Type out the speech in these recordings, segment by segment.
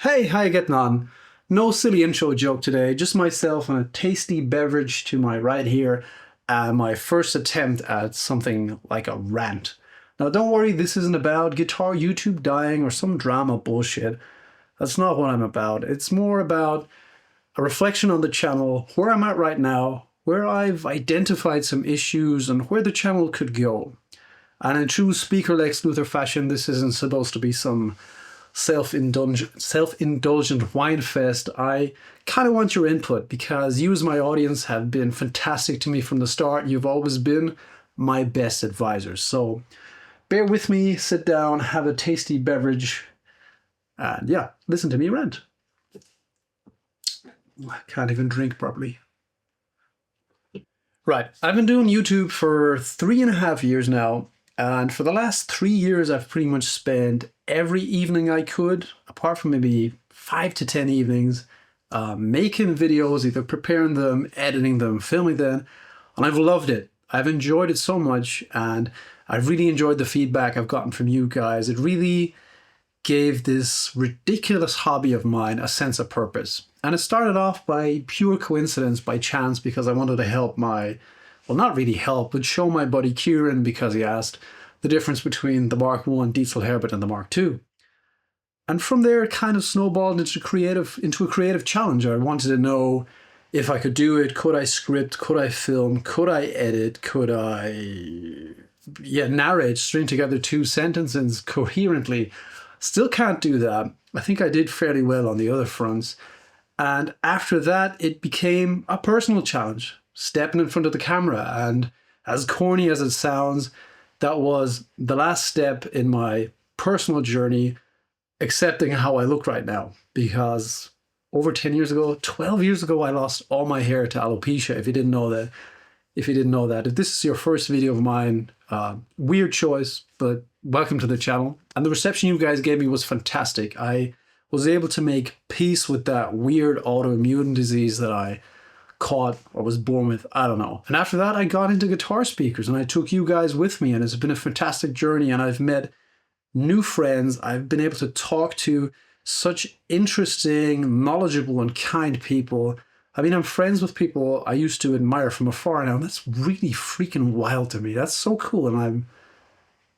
Hey, how you getting on? No silly intro joke today, just myself and a tasty beverage to my right here, and my first attempt at something like a rant. Now don't worry, this isn't about guitar YouTube dying or some drama bullshit. That's not what I'm about. It's more about a reflection on the channel, where I'm at right now, where I've identified some issues and where the channel could go. And in true Speaker Lex Luthor fashion, this isn't supposed to be some self-indulgent wine fest. I kind of want your input because you as my audience have been fantastic to me from the start. You've always been my best advisors. So bear with me, sit down, have a tasty beverage, and yeah, listen to me rant. I can't even drink properly. Right, I've been doing YouTube for 3.5 years now. And for the last 3 years, I've pretty much spent every evening I could, apart from maybe 5 to 10 evenings, making videos, either preparing them, editing them, filming them, and I've loved it. I've enjoyed it so much, and I've really enjoyed the feedback I've gotten from you guys. It really gave this ridiculous hobby of mine a sense of purpose. And it started off by pure coincidence, by chance, because I wanted to help well, not really help, but show my buddy Kieran, because he asked, the difference between the Mark I Diezel Herbert and the Mark II. And from there, it kind of snowballed into a creative challenge. I wanted to know if I could do it. Could I script? Could I film? Could I edit? Could I narrate, string together 2 sentences coherently? Still can't do that. I think I did fairly well on the other fronts. And after that, it became a personal challenge. Stepping in front of the camera, and as corny as it sounds, that was the last step in my personal journey, accepting how I look right now. Because over 10 years ago, 12 years ago, I lost all my hair to alopecia. If you didn't know that, if this is your first video of mine, weird choice, but welcome to the channel. And the reception you guys gave me was fantastic. I was able to make peace with that weird autoimmune disease that I caught or was born with, I don't know. And after that, I got into guitar speakers and I took you guys with me, and it's been a fantastic journey, and I've met new friends. I've been able to talk to such interesting, knowledgeable, and kind people. I mean, I'm friends with people I used to admire from afar now, and that's really freaking wild to me. That's so cool, and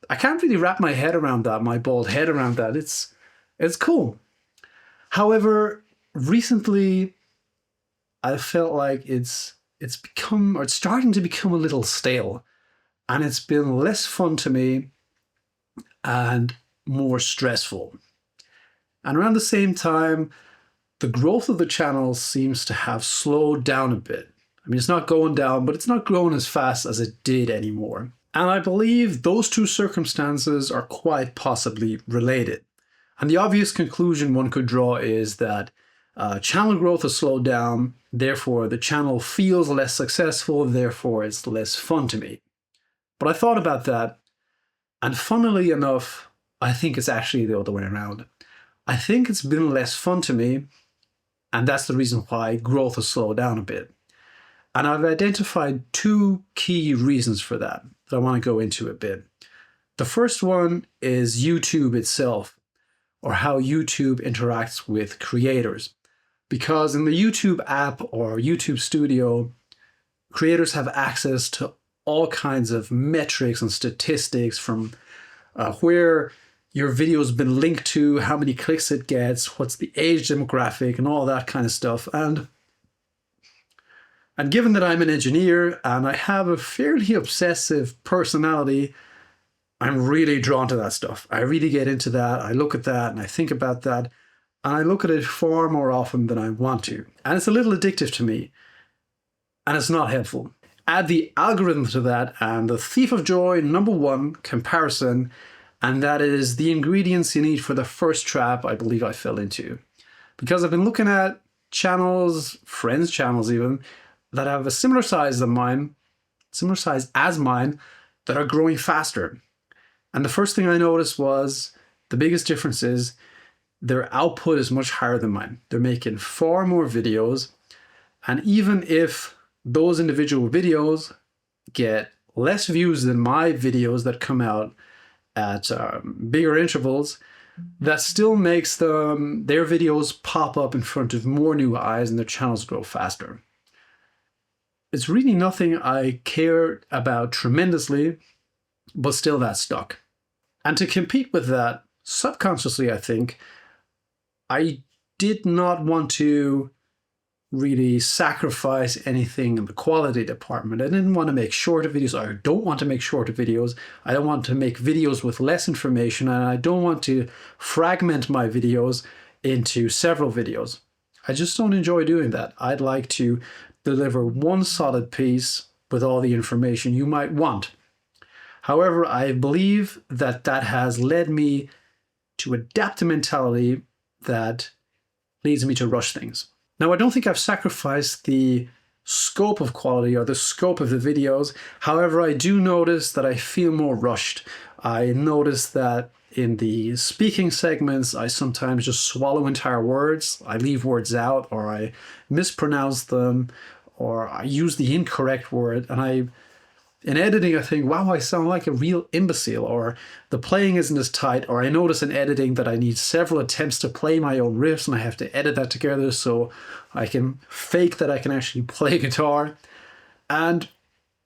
I can't really wrap my head around that, my bald head around that. It's cool. However, recently, I felt like it's starting to become a little stale, and it's been less fun to me and more stressful. And around the same time, the growth of the channel seems to have slowed down a bit. I mean, it's not going down, but it's not growing as fast as it did anymore. And I believe those two circumstances are quite possibly related. And the obvious conclusion one could draw is that channel growth has slowed down, therefore the channel feels less successful, therefore it's less fun to me. But I thought about that, and funnily enough, I think it's actually the other way around. I think it's been less fun to me, and that's the reason why growth has slowed down a bit. And I've identified 2 key reasons for that I want to go into a bit. The first one is YouTube itself, or how YouTube interacts with creators. Because in the YouTube app or YouTube Studio, creators have access to all kinds of metrics and statistics, from where your video's been linked to, how many clicks it gets, what's the age demographic, and all that kind of stuff. And given that I'm an engineer and I have a fairly obsessive personality, I'm really drawn to that stuff. I really get into that. I look at that and I think about that. And I look at it far more often than I want to. And it's a little addictive to me. And it's not helpful. Add the algorithm to that and the thief of joy #1 comparison. And that is the ingredients you need for the first trap I believe I fell into. Because I've been looking at channels, friends' channels even, that have a similar size as mine, that are growing faster. And the first thing I noticed was the biggest difference is their output is much higher than mine. They're making far more videos. And even if those individual videos get less views than my videos that come out at bigger intervals, that still makes their videos pop up in front of more new eyes and their channels grow faster. It's really nothing I care about tremendously, but still that's stuck. And to compete with that, subconsciously, I think, I did not want to really sacrifice anything in the quality department. I didn't want to make shorter videos. I don't want to make shorter videos. I don't want to make videos with less information, and I don't want to fragment my videos into several videos. I just don't enjoy doing that. I'd like to deliver one solid piece with all the information you might want. However, I believe that that has led me to adapt a mentality that leads me to rush things. Now, I don't think I've sacrificed the scope of quality or the scope of the videos. However, I do notice that I feel more rushed. I notice that in the speaking segments, I sometimes just swallow entire words. I leave words out, or I mispronounce them, or I use the incorrect word. And in editing, I think, wow, I sound like a real imbecile, or the playing isn't as tight, or I notice in editing that I need several attempts to play my own riffs and I have to edit that together so I can fake that I can actually play guitar. And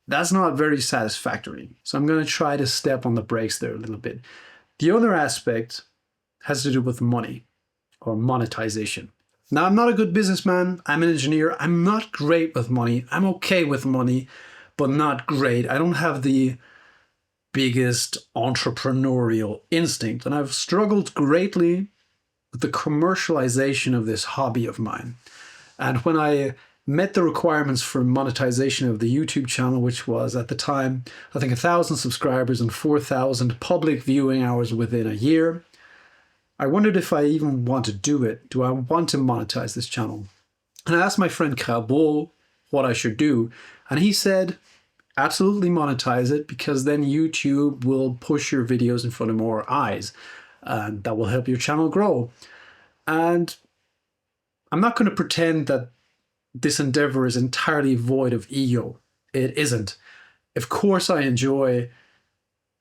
that's not very satisfactory. So I'm going to try to step on the brakes there a little bit. The other aspect has to do with money or monetization. Now, I'm not a good businessman. I'm an engineer. I'm not great with money. I'm okay with money, but not great. I don't have the biggest entrepreneurial instinct, and I've struggled greatly with the commercialization of this hobby of mine. And when I met the requirements for monetization of the YouTube channel, which was at the time, I think 1,000 subscribers and 4,000 public viewing hours within a year, I wondered if I even want to do it. Do I want to monetize this channel? And I asked my friend Kabul what I should do, and he said, absolutely monetize it, because then YouTube will push your videos in front of more eyes, and that will help your channel grow. And I'm not going to pretend that this endeavor is entirely void of ego. It isn't. Of course, I enjoy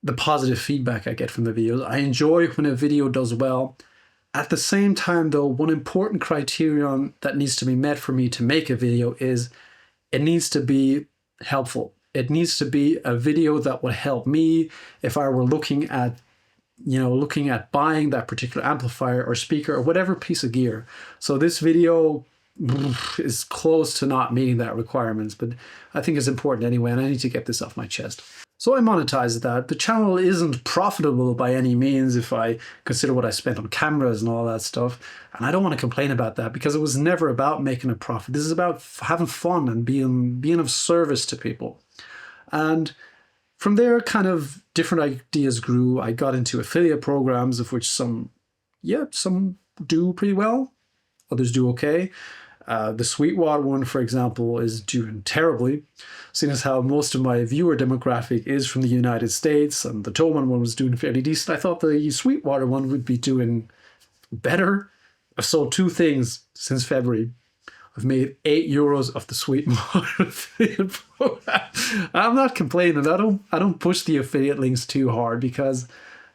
the positive feedback I get from the videos. I enjoy when a video does well. At the same time, though, one important criterion that needs to be met for me to make a video is it needs to be helpful. It needs to be a video that would help me if I were looking at buying that particular amplifier or speaker or whatever piece of gear. So this video is close to not meeting that requirements, but I think it's important anyway, and I need to get this off my chest. So I monetized that. The channel isn't profitable by any means if I consider what I spent on cameras and all that stuff. And I don't want to complain about that, because it was never about making a profit. This is about having fun and being of service to people. And from there, kind of different ideas grew. I got into affiliate programs, of which some do pretty well, others do okay. The Sweetwater one, for example, is doing terribly, seeing as how most of my viewer demographic is from the United States, and the Thomann one was doing fairly decent. I thought the Sweetwater one would be doing better. I've sold 2 things since February. I've made €8 off the Sweetwater affiliate program. I'm not complaining. I don't push the affiliate links too hard, because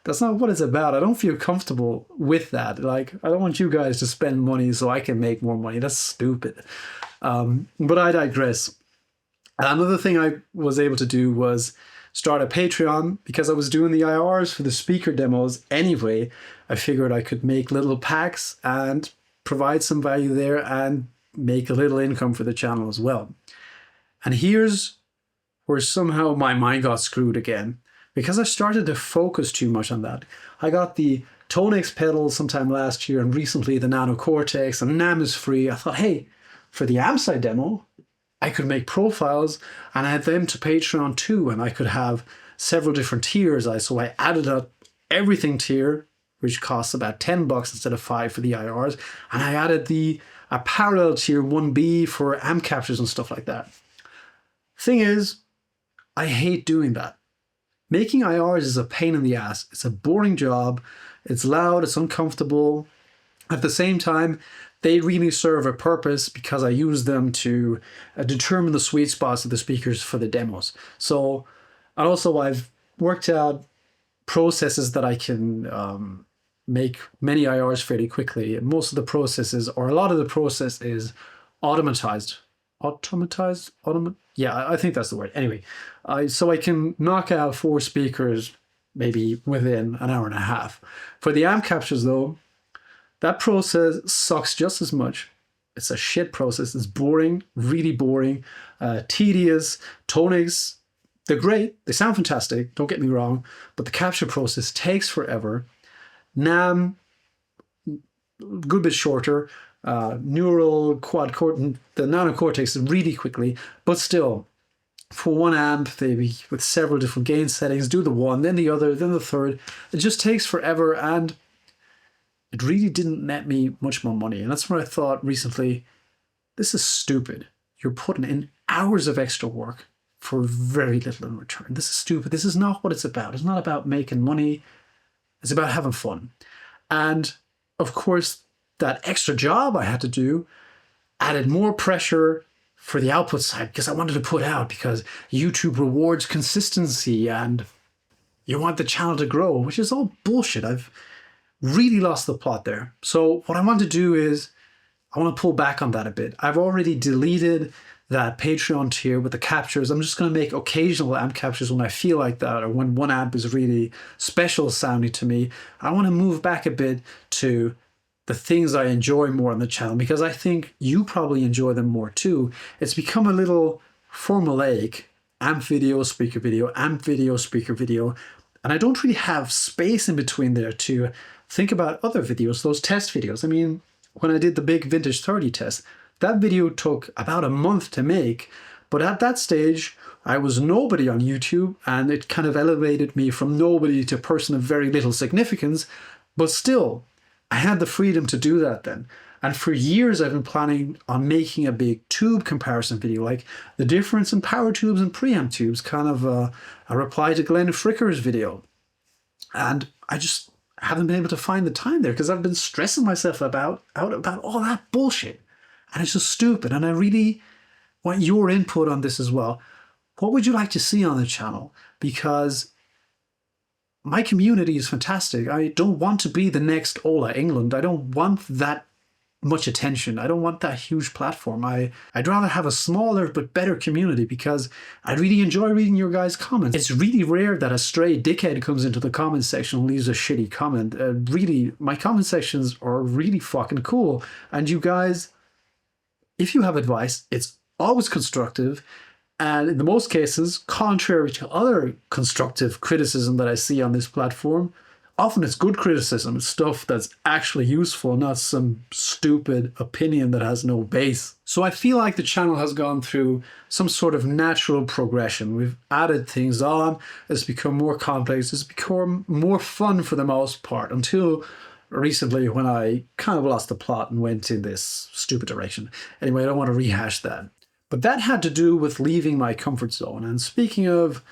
that's not what it's about. I don't feel comfortable with that. Like, I don't want you guys to spend money so I can make more money. That's stupid. But I digress. Another thing I was able to do was start a Patreon, because I was doing the IRs for the speaker demos anyway. I figured I could make little packs and provide some value there and make a little income for the channel as well. And here's where somehow my mind got screwed again, because I started to focus too much on that. I got the Tonix pedals sometime last year, and recently the Nano Cortex, and NAMM is free. I thought, hey, for the Amside demo, I could make profiles and add them to Patreon too, and I could have several different tiers. So I added up everything tier, which costs about $10 instead of $5 for the IRs, and I added a parallel tier 1B for amp captures and stuff like that. Thing is, I hate doing that. Making IRs is a pain in the ass. It's a boring job. It's loud, it's uncomfortable. At the same time, they really serve a purpose, because I use them to determine the sweet spots of the speakers for the demos. And also I've worked out processes that I can make many IRs fairly quickly. Most of the processes, or a lot of the process, is automatized. Automatized? Yeah, I think that's the word. Anyway, so I can knock out 4 speakers maybe within an hour and a half. For the amp captures, though, that process sucks just as much. It's a shit process. It's boring, really boring, tedious. Tonics, they're great. They sound fantastic. Don't get me wrong. But the capture process takes forever. NAMM, a good bit shorter. Neural quad cortex, the nanocortex really quickly, but still, for one amp, maybe with several different gain settings, do the one, then the other, then the third. It just takes forever, and it really didn't net me much more money. And that's what I thought recently. This is stupid. You're putting in hours of extra work for very little in return. This is stupid. This is not what it's about. It's not about making money. It's about having fun. And of course, that extra job I had to do added more pressure for the output side, because I wanted to put out, because YouTube rewards consistency and you want the channel to grow, which is all bullshit. I've really lost the plot there. So what I want to do is I want to pull back on that a bit. I've already deleted that Patreon tier with the captures. I'm just going to make occasional amp captures when I feel like that, or when one amp is really special sounding to me. I want to move back a bit to the things I enjoy more on the channel, because I think you probably enjoy them more too. It's become a little formulaic. Amp video, speaker video, amp video, speaker video. And I don't really have space in between there to think about other videos, those test videos. I mean, when I did the big Vintage 30 test, that video took about a month to make. But at that stage, I was nobody on YouTube, and it kind of elevated me from nobody to person of very little significance. But still, I had the freedom to do that then. And for years, I've been planning on making a big tube comparison video, like the difference in power tubes and preamp tubes, kind of a reply to Glenn Fricker's video. And I just haven't been able to find the time there, because I've been stressing myself about all that bullshit. And it's just stupid. And I really want your input on this as well. What would you like to see on the channel? Because my community is fantastic. I don't want to be the next Ola England. I don't want that much attention. I don't want that huge platform. I'd rather have a smaller but better community, because I really enjoy reading your guys' comments. It's really rare that a stray dickhead comes into the comment section and leaves a shitty comment. Really, my comment sections are really fucking cool. And you guys, if you have advice, it's always constructive. And in the most cases, contrary to other constructive criticism that I see on this platform, often it's good criticism. It's stuff that's actually useful, not some stupid opinion that has no base. So I feel like the channel has gone through some sort of natural progression. We've added things on. It's become more complex. It's become more fun for the most part, until recently when I kind of lost the plot and went in this stupid direction. Anyway, I don't want to rehash that. But that had to do with leaving my comfort zone. And speaking of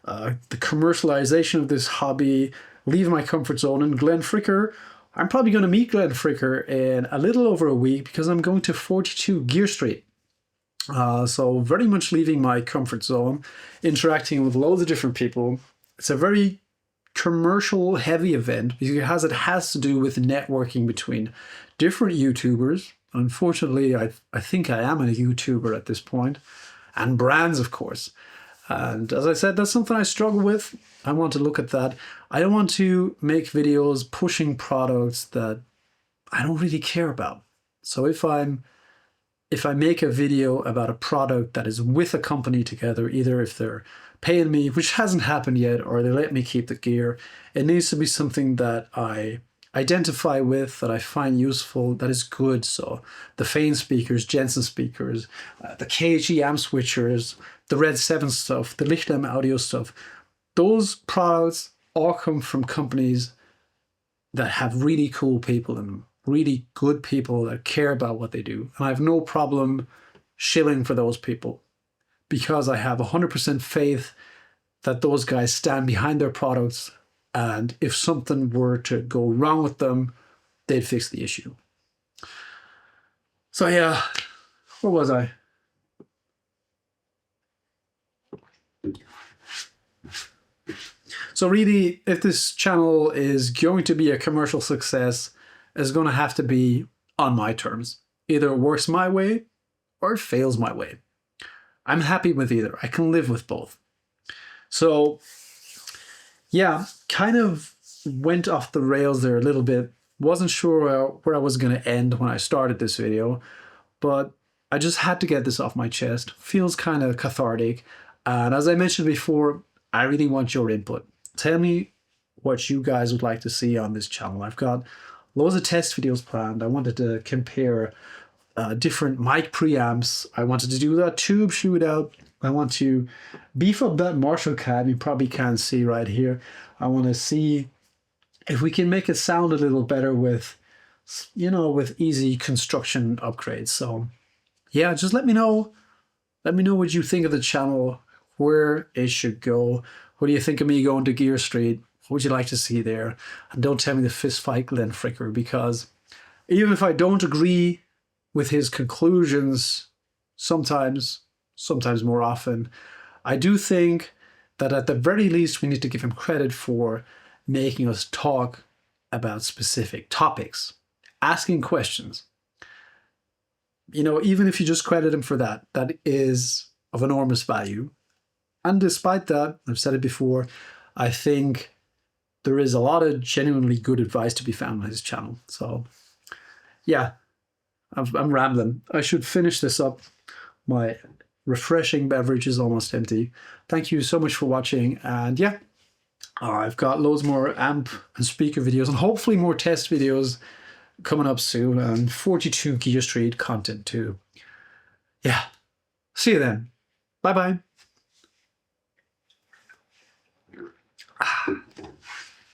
the commercialization of this hobby, leave my comfort zone, and Glenn Fricker, I'm probably going to meet Glenn Fricker in a little over a week, because I'm going to 42 Gear Street. So very much leaving my comfort zone, interacting with loads of different people. It's a very commercial heavy event, because it has to do with networking between different YouTubers. Unfortunately, I think I am a YouTuber at this point, and brands, of course. And as I said, that's something I struggle with. I want to look at that. I don't want to make videos pushing products that I don't really care about. So if I make a video about a product that is with a company together, either if they're paying me, which hasn't happened yet, or they let me keep the gear, it needs to be something that I identify with, that I find useful, that is good. So the Fane speakers, Jensen speakers, the KG amp switchers, the Red 7 stuff, the Lichtem audio stuff, those products all come from companies that have really cool people in them, really good people that care about what they do. And I have no problem shilling for those people, because I have 100% faith that those guys stand behind their products, and if something were to go wrong with them, they'd fix the issue. So yeah, where was I? So really, if this channel is going to be a commercial success, it's going to have to be on my terms. Either it works my way or it fails my way. I'm happy with either. I can live with both. So yeah, kind of went off the rails there a little bit. Wasn't sure where I was going to end when I started this video, but I just had to get this off my chest. Feels kind of cathartic. And as I mentioned before, I really want your input. Tell me what you guys would like to see on this channel. I've got loads of test videos planned. I wanted to compare different mic preamps. I wanted to do that tube shootout. I want to beef up that Marshall cab you probably can't see right here. I want to see if we can make it sound a little better with, you know, with easy construction upgrades. So yeah, just let me know. Let me know what you think of the channel, where it should go. What do you think of me going to Gear Street? What would you like to see there? And don't tell me the fist fight Glenn Fricker, because even if I don't agree with his conclusions, sometimes more often, I do think that at the very least we need to give him credit for making us talk about specific topics, asking questions. You know, even if you just credit him for that, that is of enormous value. And despite that, I've said it before, I think there is a lot of genuinely good advice to be found on his channel. So yeah, I'm rambling. I should finish this up. My refreshing beverage is almost empty. Thank you so much for watching. And yeah, I've got loads more amp and speaker videos and hopefully more test videos coming up soon, and 42 Gear Street content too. Yeah, see you then. Bye-bye.